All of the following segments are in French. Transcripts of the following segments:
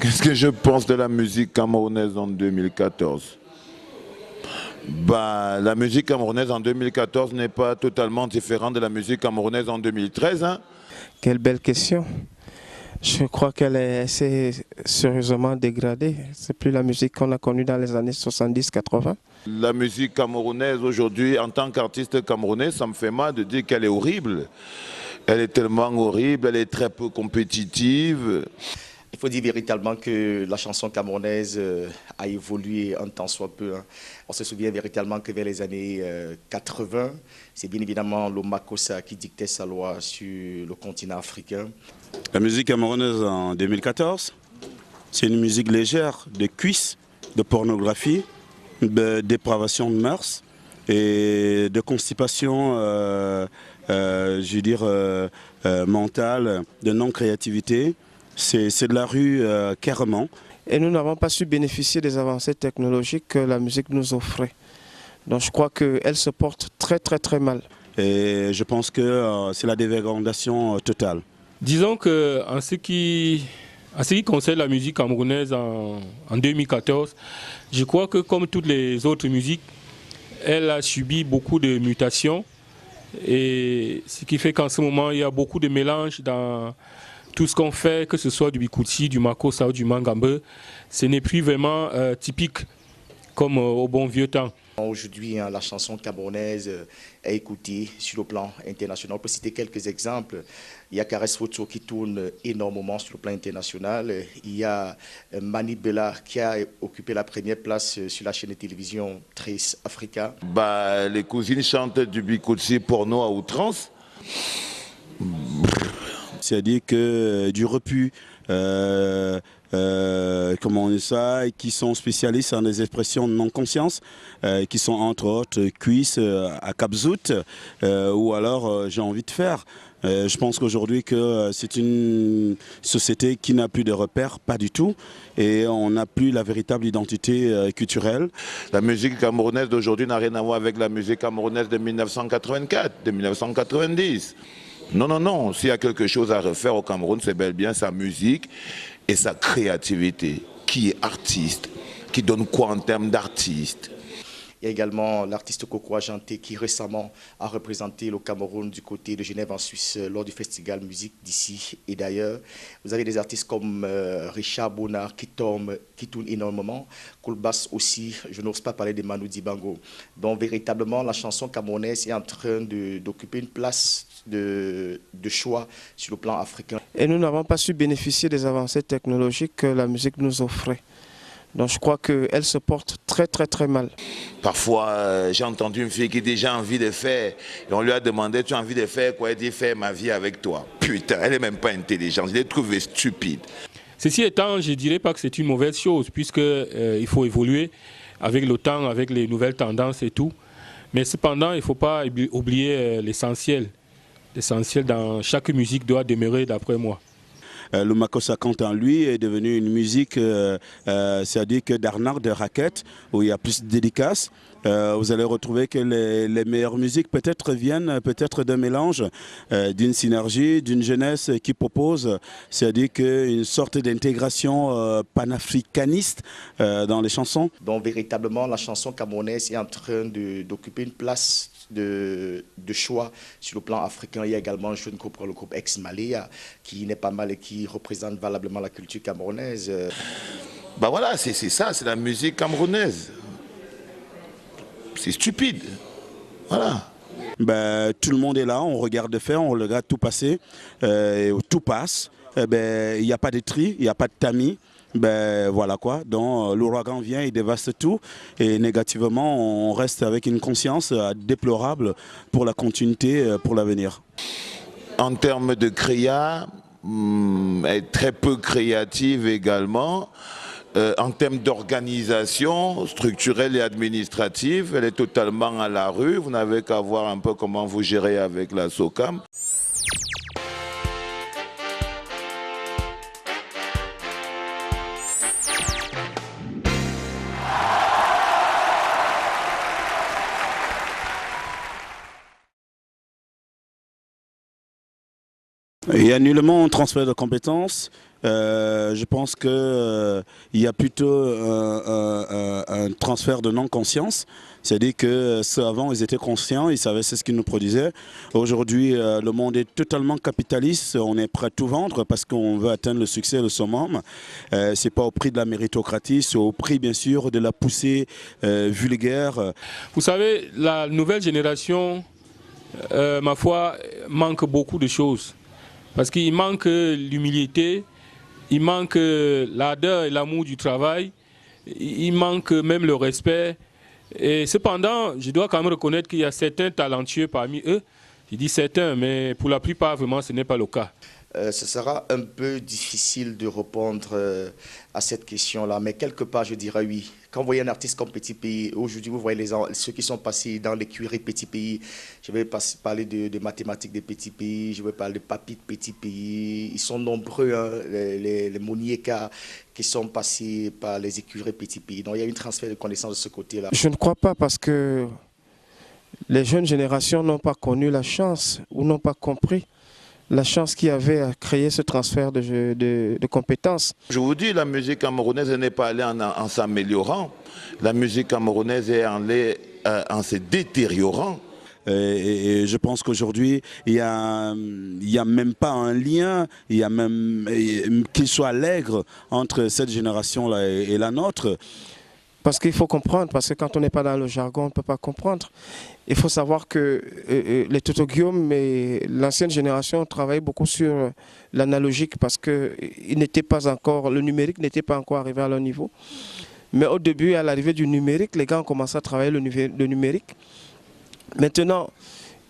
Qu'est-ce que je pense de la musique camerounaise en 2014? La musique camerounaise en 2014 n'est pas totalement différente de la musique camerounaise en 2013. Hein. Quelle belle question. Je crois qu'elle est assez sérieusement dégradée. C'est plus la musique qu'on a connue dans les années 70-80. La musique camerounaise aujourd'hui, en tant qu'artiste camerounais, ça me fait mal de dire qu'elle est horrible. Elle est tellement horrible, elle est très peu compétitive. Il faut dire véritablement que la chanson camerounaise a évolué un temps soit peu. Hein. On se souvient véritablement que vers les années 80, c'est bien évidemment le Makossa qui dictait sa loi sur le continent africain. La musique camerounaise en 2014, c'est une musique légère de cuisses, de pornographie, de dépravation de mœurs et de constipation mentale, de non-créativité. C'est de la rue carrément. Et nous n'avons pas su bénéficier des avancées technologiques que la musique nous offrait. Donc je crois qu'elle se porte très très très mal. Et je pense que c'est la dégradation totale. Disons qu'en ce qui concerne la musique camerounaise en 2014, je crois que comme toutes les autres musiques, elle a subi beaucoup de mutations. Et ce qui fait qu'en ce moment, il y a beaucoup de mélange dans tout ce qu'on fait, que ce soit du bikouti, du makossa ou du mangambe. Ce n'est plus vraiment typique comme au bon vieux temps. Aujourd'hui, hein, la chanson camerounaise est écoutée sur le plan international. On peut citer quelques exemples. Il y a Caresse Photo qui tourne énormément sur le plan international. Il y a Mani Bella qui a occupé la première place sur la chaîne de télévision Trace Africa. Les cousines chantent du bikouti porno à outrance. C'est-à-dire que du repu, comment on dit ça, qui sont spécialistes en des expressions de non-conscience, qui sont entre autres cuisses à Capzout, ou alors j'ai envie de faire. Je pense qu'aujourd'hui que c'est une société qui n'a plus de repères, pas du tout, et on n'a plus la véritable identité culturelle. La musique camerounaise d'aujourd'hui n'a rien à voir avec la musique camerounaise de 1984, de 1990. Non, non, non. S'il y a quelque chose à refaire au Cameroun, c'est bel bien sa musique et sa créativité. Qui est artiste? Qui donne quoi en termes d'artiste? Il y a également l'artiste Coco Ajanté qui récemment a représenté le Cameroun du côté de Genève en Suisse lors du festival musique d'ici et d'ailleurs. Vous avez des artistes comme Richard Bonnard qui tourne énormément, Koulbas aussi, je n'ose pas parler de Manu Dibango. Donc véritablement la chanson camerounaise est en train d'occuper une place de choix sur le plan africain. Et nous n'avons pas su bénéficier des avancées technologiques que la musique nous offrait. Donc je crois qu'elle se porte très très très mal. Parfois, j'ai entendu une fille qui dit j'ai envie de faire. Et on lui a demandé tu as envie de faire quoi? Elle dit faire ma vie avec toi. Putain, elle n'est même pas intelligente, je l'ai trouvée stupide. Ceci étant, je ne dirais pas que c'est une mauvaise chose puisqu'il faut évoluer avec le temps, avec les nouvelles tendances et tout. Mais cependant, il ne faut pas oublier l'essentiel. L'essentiel dans chaque musique doit demeurer d'après moi. Le makossa, quant à lui, est devenu une musique, c'est-à-dire que d'arnaque, de raquettes, où il y a plus de dédicaces. Vous allez retrouver que les meilleures musiques peut-être viennent peut-être d'un mélange, d'une synergie, d'une jeunesse qui propose, c'est-à-dire qu'une sorte d'intégration panafricaniste dans les chansons. Donc véritablement, la chanson camerounaise est en train d'occuper une place de choix sur le plan africain. Il y a également un jeune groupe, le groupe Ex-Maléa, qui n'est pas mal et qui représente valablement la culture camerounaise. Voilà, c'est ça, c'est la musique camerounaise. C'est stupide. Voilà. Tout le monde est là, on regarde faire, on regarde tout passer, tout passe. Il n'y a pas de tri, il n'y a pas de tamis. Voilà quoi, donc l'ouragan vient, il dévaste tout et négativement on reste avec une conscience déplorable pour la continuité, pour l'avenir. En termes de créa, elle est très peu créative également. En termes d'organisation structurelle et administrative, elle est totalement à la rue. Vous n'avez qu'à voir un peu comment vous gérez avec la SOCAM. Il y a nullement un transfert de compétences. Je pense qu'il y a plutôt un transfert de non-conscience. C'est-à-dire que ceux avant, ils étaient conscients, ils savaient ce qu'ils nous produisaient. Aujourd'hui, le monde est totalement capitaliste. On est prêt à tout vendre parce qu'on veut atteindre le succès, le summum. C'est pas au prix de la méritocratie, c'est au prix, bien sûr, de la poussée vulgaire. Vous savez, la nouvelle génération, ma foi, manque beaucoup de choses. Parce qu'il manque l'humilité, il manque l'ardeur et l'amour du travail, il manque même le respect. Et cependant, je dois quand même reconnaître qu'il y a certains talentueux parmi eux. Je dis certains, mais pour la plupart, vraiment, ce n'est pas le cas. Ce sera un peu difficile de répondre à cette question-là, mais quelque part, je dirais oui. Quand vous voyez un artiste comme Petit Pays, aujourd'hui, vous voyez ceux qui sont passés dans l'écurie Petit Pays. Je vais parler de mathématiques de Petit Pays, je vais parler de papy de Petit Pays. Ils sont nombreux, hein, les Monieka qui sont passés par les écuries Petit Pays. Donc, il y a eu un transfert de connaissances de ce côté-là. Je ne crois pas parce que les jeunes générations n'ont pas connu la chance ou n'ont pas compris la chance qu'il y avait à créer ce transfert de compétences. Je vous dis, la musique camerounaise n'est pas allée en s'améliorant. La musique camerounaise est allée en se détériorant. Et je pense qu'aujourd'hui, il y a même pas un lien, il y a même qu'il soit allègre entre cette génération-là et la nôtre. Parce qu'il faut comprendre, parce que quand on n'est pas dans le jargon, on ne peut pas comprendre. Il faut savoir que les Toto Guillaume et l'ancienne génération travaillaient beaucoup sur l'analogique parce que le numérique n'était pas encore arrivé à leur niveau. Mais au début, à l'arrivée du numérique, les gars ont commencé à travailler le numérique. Maintenant,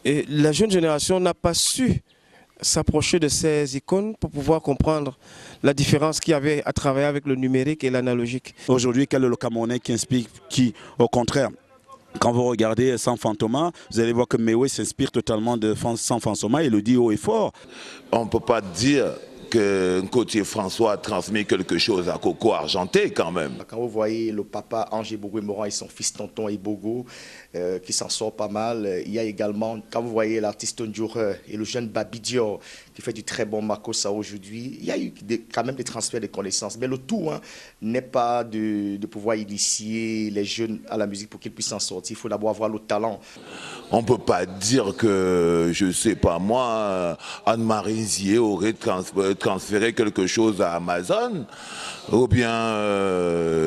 la jeune génération n'a pas su s'approcher de ces icônes pour pouvoir comprendre la différence qu'il y avait à travailler avec le numérique et l'analogique. Aujourd'hui, quel est le Camerounais qui inspire qui, au contraire, quand vous regardez Sans Fantoma, vous allez voir que Mewe s'inspire totalement de Sans Fantoma et le dit haut et fort. On ne peut pas dire que Côtier François a transmis quelque chose à Coco Argenté quand même. Quand vous voyez le papa Angé Bogo et Moran et son fils Tonton Ibogo qui s'en sort pas mal, il y a également, quand vous voyez l'artiste Ndjoure et le jeune Babi Dior qui fait du très bon Makossa aujourd'hui, il y a eu quand même des transferts de connaissances. Mais le tout n'est pas de pouvoir initier les jeunes à la musique pour qu'ils puissent s'en sortir. Il faut d'abord avoir le talent. On ne peut pas dire que, je ne sais pas moi, Anne-Marie Zier aurait transféré quelque chose à Amazon, ou bien,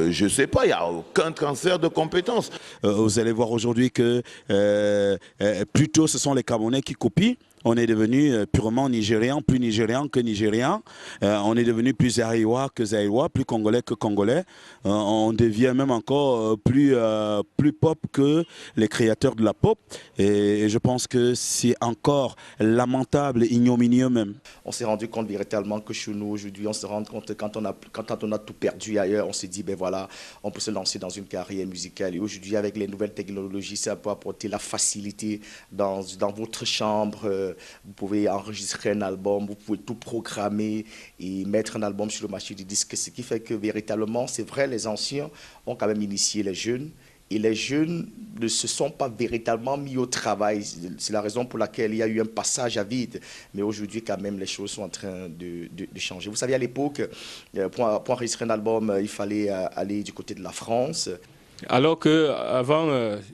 je ne sais pas, il n'y a aucun transfert de compétences. Vous allez voir aujourd'hui que plutôt ce sont les Camerounais qui copient. On est devenu purement nigérian, plus nigérian que nigérian. On est devenu plus zaïrois que zaïrois, plus congolais que congolais. On devient même encore plus pop que les créateurs de la pop. Et je pense que c'est encore lamentable, ignominieux même. On s'est rendu compte véritablement que chez nous aujourd'hui, on se rend compte que quand on a tout perdu ailleurs, on s'est dit, ben voilà, on peut se lancer dans une carrière musicale. Et aujourd'hui, avec les nouvelles technologies, ça peut apporter la facilité dans votre chambre. Vous pouvez enregistrer un album, vous pouvez tout programmer et mettre un album sur le marché du disque. Ce qui fait que véritablement, c'est vrai, les anciens ont quand même initié les jeunes. Et les jeunes ne se sont pas véritablement mis au travail. C'est la raison pour laquelle il y a eu un passage à vide. Mais aujourd'hui, quand même, les choses sont en train de changer. Vous savez, à l'époque, pour enregistrer un album, il fallait aller du côté de la France. Alors qu'avant,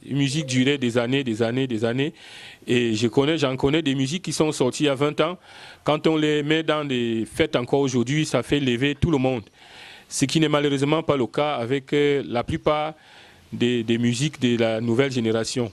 une musique durait des années. Et j'en connais des musiques qui sont sorties il y a 20 ans. Quand on les met dans des fêtes encore aujourd'hui, ça fait lever tout le monde. Ce qui n'est malheureusement pas le cas avec la plupart des musiques de la nouvelle génération.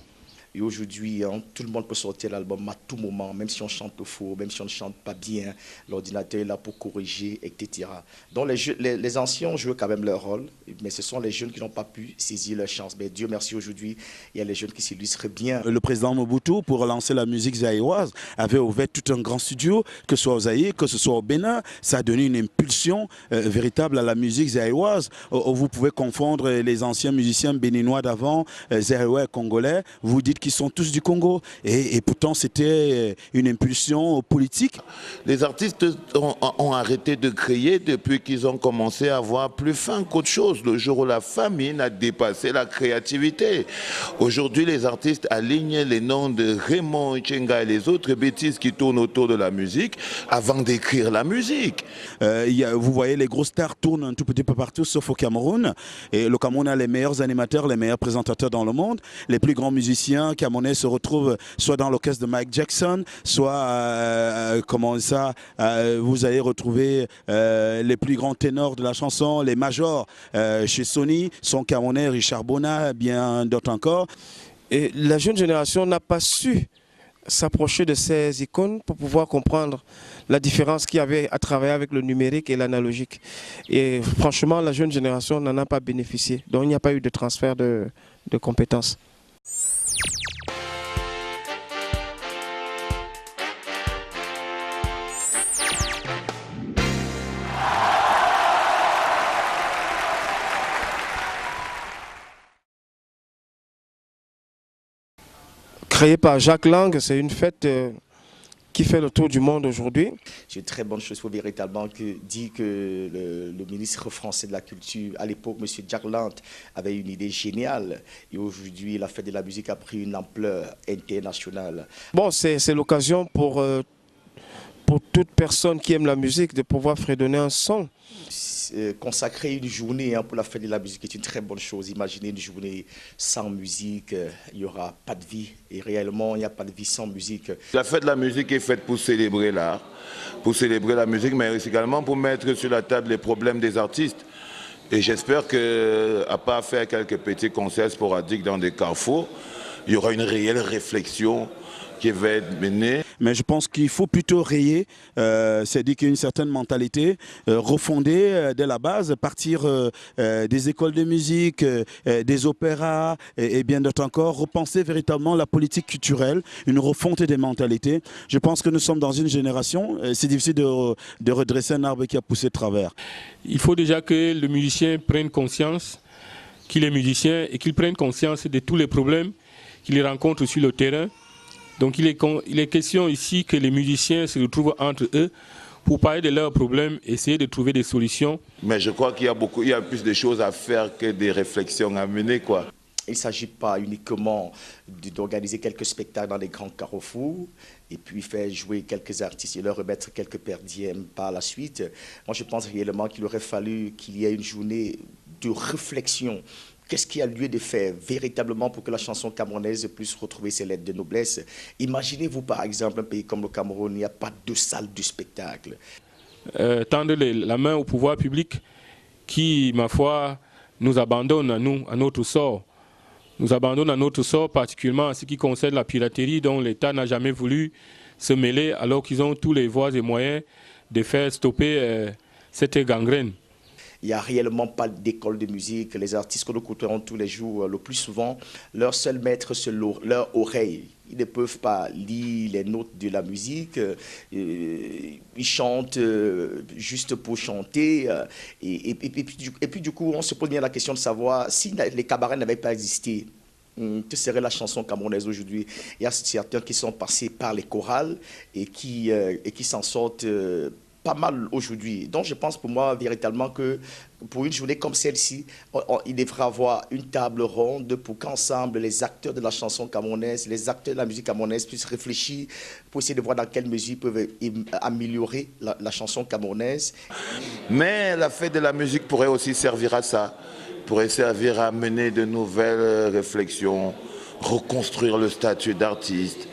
Et aujourd'hui, tout le monde peut sortir l'album à tout moment, même si on chante faux, même si on ne chante pas bien. L'ordinateur est là pour corriger, etc. Donc les anciens jouent quand même leur rôle, mais ce sont les jeunes qui n'ont pas pu saisir leur chance. Mais Dieu merci, aujourd'hui, il y a les jeunes qui s'illustrent bien. Le président Mobutu, pour relancer la musique zaïroise, avait ouvert tout un grand studio, que ce soit au Zaïre, que ce soit au Bénin. Ça a donné une impulsion véritable à la musique zaïroise. Vous pouvez confondre les anciens musiciens béninois d'avant, zaïrois et congolais. Vous dites qui sont tous du Congo. Et pourtant, c'était une impulsion politique. Les artistes ont arrêté de créer depuis qu'ils ont commencé à avoir plus faim qu'autre chose. Le jour où la famine a dépassé la créativité. Aujourd'hui, les artistes alignent les noms de Raymond Ichenga et les autres bêtises qui tournent autour de la musique avant d'écrire la musique. Vous voyez, les grosses stars tournent un tout petit peu partout, sauf au Cameroun. Et le Cameroun a les meilleurs animateurs, les meilleurs présentateurs dans le monde. Les plus grands musiciens camerounais se retrouvent soit dans l'orchestre de Mike Jackson, soit, vous allez retrouver les plus grands ténors de la chanson, les majors chez Sony, sont camerounais, Richard Bona, bien d'autres encore. Et la jeune génération n'a pas su s'approcher de ces icônes pour pouvoir comprendre la différence qu'il y avait à travailler avec le numérique et l'analogique. Et franchement, la jeune génération n'en a pas bénéficié. Donc il n'y a pas eu de transfert de compétences. Créé par Jacques Lang, c'est une fête qui fait le tour du monde aujourd'hui. C'est une très bonne chose, il faut véritablement dire que le ministre français de la Culture, à l'époque, M. Jacques Lang, avait une idée géniale. Et aujourd'hui, la fête de la musique a pris une ampleur internationale. Bon, c'est l'occasion pour toute personne qui aime la musique de pouvoir fredonner un son. Consacrer une journée pour la fête de la musique est une très bonne chose. Imaginez une journée sans musique, il n'y aura pas de vie. Et réellement, il n'y a pas de vie sans musique. La fête de la musique est faite pour célébrer l'art, pour célébrer la musique, mais également pour mettre sur la table les problèmes des artistes. Et j'espère qu'à part faire quelques petits concerts sporadiques dans des carrefours, il y aura une réelle réflexion qui va être menée. Mais je pense qu'il faut plutôt rayer, c'est-à-dire qu'il y a une certaine mentalité, refonder dès la base, partir des écoles de musique, des opéras et bien d'autres encore, repenser véritablement la politique culturelle, une refonte des mentalités. Je pense que nous sommes dans une génération, c'est difficile de redresser un arbre qui a poussé de travers. Il faut déjà que le musicien prenne conscience qu'il est musicien et qu'il prenne conscience de tous les problèmes qu'il rencontre sur le terrain. Donc il est question ici que les musiciens se retrouvent entre eux pour parler de leurs problèmes, essayer de trouver des solutions. Mais je crois qu'il y a plus de choses à faire que des réflexions à mener, quoi. Il ne s'agit pas uniquement d'organiser quelques spectacles dans les grands carrefours et puis faire jouer quelques artistes et leur remettre quelques perdièmes par la suite. Moi, je pense réellement qu'il aurait fallu qu'il y ait une journée de réflexion. Qu'est-ce qu'il y a lieu de faire véritablement pour que la chanson camerounaise puisse retrouver ses lettres de noblesse? Imaginez-vous par exemple un pays comme le Cameroun, il n'y a pas de salle de spectacle. Tendre la main au pouvoir public qui, ma foi, nous abandonne à notre sort. Nous abandonne à notre sort, particulièrement en ce qui concerne la piraterie dont l'État n'a jamais voulu se mêler alors qu'ils ont tous les voies et moyens de faire stopper cette gangrène. Il n'y a réellement pas d'école de musique. Les artistes que nous côtoyons tous les jours, le plus souvent, leur seul maître, c'est leur oreille. Ils ne peuvent pas lire les notes de la musique. Ils chantent juste pour chanter. Et puis, du coup, on se pose bien la question de savoir si les cabarets n'avaient pas existé. Que serait la chanson camerounaise aujourd'hui? Il y a certains qui sont passés par les chorales et qui s'en sortent pas mal aujourd'hui. Donc je pense pour moi véritablement que pour une journée comme celle-ci, il devrait y avoir une table ronde pour qu'ensemble les acteurs de la chanson camerounaise, les acteurs de la musique camerounaise puissent réfléchir pour essayer de voir dans quelle mesure ils peuvent améliorer la chanson camerounaise. Mais la fête de la musique pourrait aussi servir à ça, pourrait servir à mener de nouvelles réflexions, reconstruire le statut d'artiste,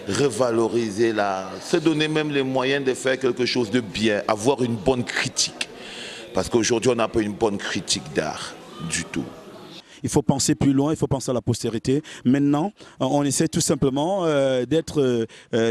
revaloriser l'art, se donner même les moyens de faire quelque chose de bien, avoir une bonne critique. Parce qu'aujourd'hui, on n'a pas une bonne critique d'art du tout. Il faut penser plus loin, il faut penser à la postérité. Maintenant, on essaie tout simplement d'être,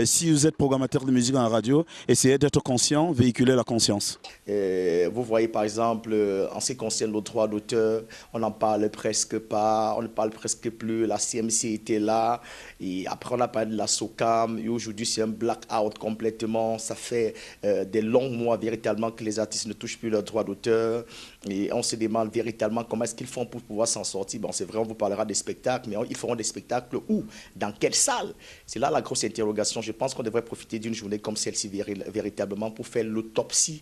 si vous êtes programmateur de musique en radio, essayez d'être conscient, véhiculer la conscience. Vous voyez par exemple, en ce qui concerne le droit d'auteur, on n'en parle presque pas, on ne parle presque plus, la CMC était là, et après on a parlé de la SOCAM, et aujourd'hui c'est un blackout complètement, ça fait des longs mois véritablement que les artistes ne touchent plus leur droit d'auteur, et on se demande véritablement comment est-ce qu'ils font pour pouvoir s'en sortir. sortir. Bon, c'est vrai, on vous parlera des spectacles, mais ils feront des spectacles où? Dans quelle salle? C'est là la grosse interrogation. Je pense qu'on devrait profiter d'une journée comme celle-ci véritablement pour faire l'autopsie,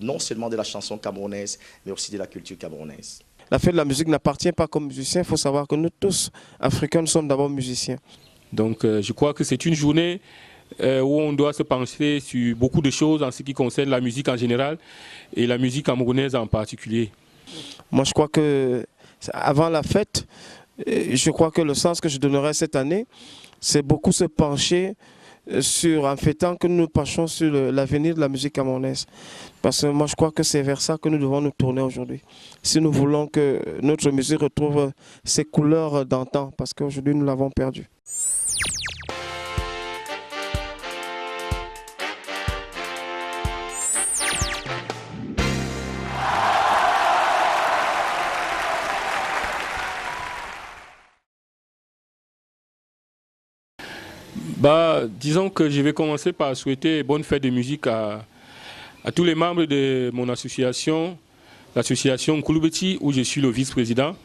non seulement de la chanson camerounaise, mais aussi de la culture camerounaise. La fête de la musique n'appartient pas comme musiciens. Il faut savoir que nous tous, Africains, nous sommes d'abord musiciens. Donc je crois que c'est une journée où on doit se pencher sur beaucoup de choses en ce qui concerne la musique en général et la musique camerounaise en particulier. Moi, je crois que avant la fête, je crois que le sens que je donnerais cette année, c'est beaucoup se pencher en fêtant que nous nous penchons sur l'avenir de la musique camerounaise. Parce que moi, je crois que c'est vers ça que nous devons nous tourner aujourd'hui. Si nous voulons que notre musique retrouve ses couleurs d'antan, parce qu'aujourd'hui, nous l'avons perdue. Disons que je vais commencer par souhaiter bonne fête de musique à tous les membres de mon association, l'association Kouloubeti, où je suis le vice-président.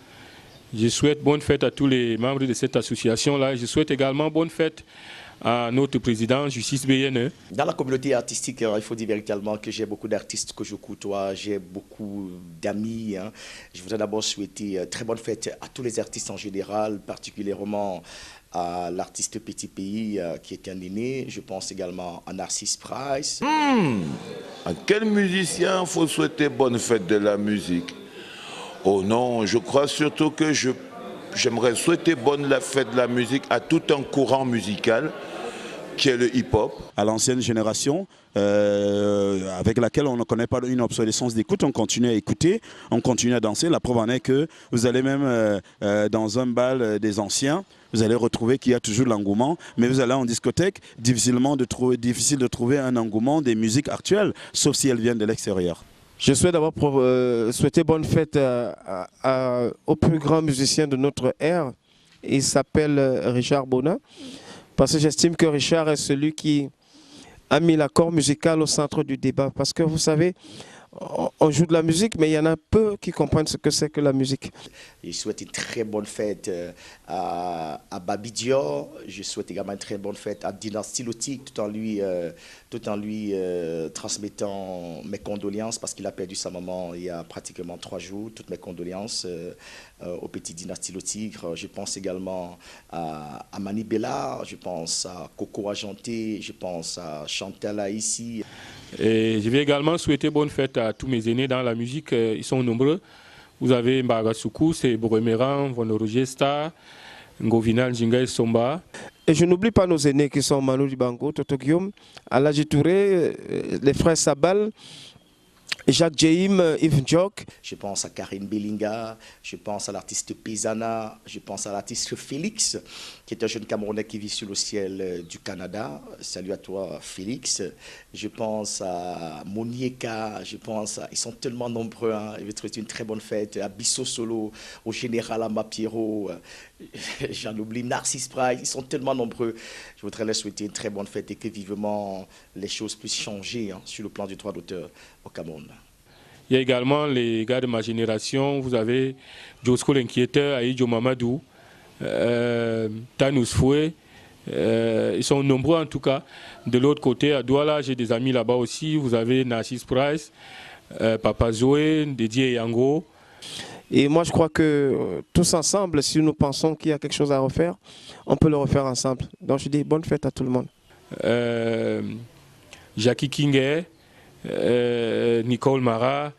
Je souhaite bonne fête à tous les membres de cette association-là. Je souhaite également bonne fête à notre président, Justice BN. Dans la communauté artistique, il faut dire véritablement que j'ai beaucoup d'artistes que je côtoie, j'ai beaucoup d'amis. Je voudrais d'abord souhaiter très bonne fête à tous les artistes en général, particulièrement à l'artiste Petit Pays qui est un aîné. Je pense également à Narcisse Price. À quel musicien faut souhaiter bonne fête de la musique? Oh non, je crois surtout que j'aimerais souhaiter bonne la fête de la musique à tout un courant musical qui est le hip-hop. À l'ancienne génération, avec laquelle on ne connaît pas une obsolescence d'écoute, on continue à écouter, on continue à danser. La preuve en est que vous allez même dans un bal des anciens, vous allez retrouver qu'il y a toujours l'engouement, mais vous allez en discothèque, difficile de trouver un engouement des musiques actuelles, sauf si elles viennent de l'extérieur. Je souhaite d'abord souhaiter bonne fête au plus grand musicien de notre ère. Il s'appelle Richard Bona, parce que j'estime que Richard est celui qui a mis l'accord musical au centre du débat. Parce que vous savez, on joue de la musique, mais il y en a peu qui comprennent ce que c'est que la musique. Je souhaite une très bonne fête à Babi Dior. Je souhaite également une très bonne fête à Dynasty Lotique, tout en lui transmettant mes condoléances parce qu'il a perdu sa maman il y a pratiquement 3 jours. Toutes mes condoléances au petit Dynasty Lotique. Je pense également à Mani Bella, je pense à Coco Argenté, je pense à Chantal Aïssi. Et je vais également souhaiter bonne fête à tous mes aînés dans la musique. Ils sont nombreux. Vous avez Mbaga Soukou, c'est Boremeran, Vono Star, Ngovinal, Jinga et Somba. Et je n'oublie pas nos aînés qui sont Manu Dibango, Toto Guillaume, Aladji Touré, les frères Sabal, Jacques Djeim, Yves Ndjok. Je pense à Karine Bellinga, je pense à l'artiste Pizana, je pense à l'artiste Félix, qui est un jeune Camerounais qui vit sur le ciel du Canada. Salut à toi Félix. Je pense à Monieka, ils sont tellement nombreux. Je vais te souhaiter une très bonne fête. À Bisso Solo, au général Amba Pierrot, j'en oublie, Narcisse Price, ils sont tellement nombreux. Je voudrais leur souhaiter une très bonne fête et que vivement les choses puissent changer sur le plan du droit d'auteur au Cameroun. Il y a également les gars de ma génération. Vous avez Josko l'inquiéteur, Aïdjo Mamadou, Tanous Foué. Ils sont nombreux en tout cas. De l'autre côté, à Douala, j'ai des amis là-bas aussi. Vous avez Narcisse Price, Papa Zoé, Dédié Yango. Et moi, je crois que tous ensemble, si nous pensons qu'il y a quelque chose à refaire, on peut le refaire ensemble. Donc, je dis bonne fête à tout le monde. Jackie Kingé, Nicole Mara.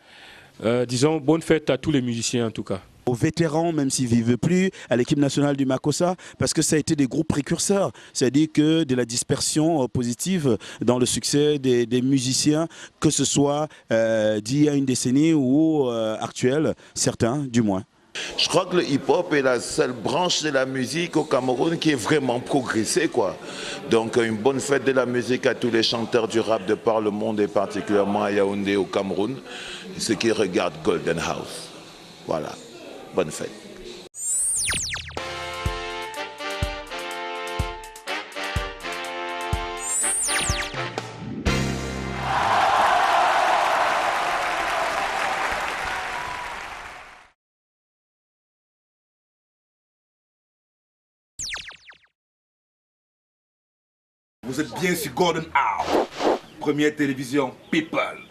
Disons bonne fête à tous les musiciens en tout cas. Aux vétérans, même s'ils ne vivent plus, à l'équipe nationale du Makossa, parce que ça a été des groupes précurseurs. C'est-à-dire que de la dispersion positive dans le succès des musiciens, que ce soit d'il y a une décennie ou actuel, certains du moins. Je crois que le hip-hop est la seule branche de la musique au Cameroun qui est vraiment progressée, quoi. Donc une bonne fête de la musique à tous les chanteurs du rap de par le monde et particulièrement à Yaoundé au Cameroun, ceux qui regardent Golden House. Voilà, bonne fête. Vous êtes bien sur Golden Hour, première télévision People.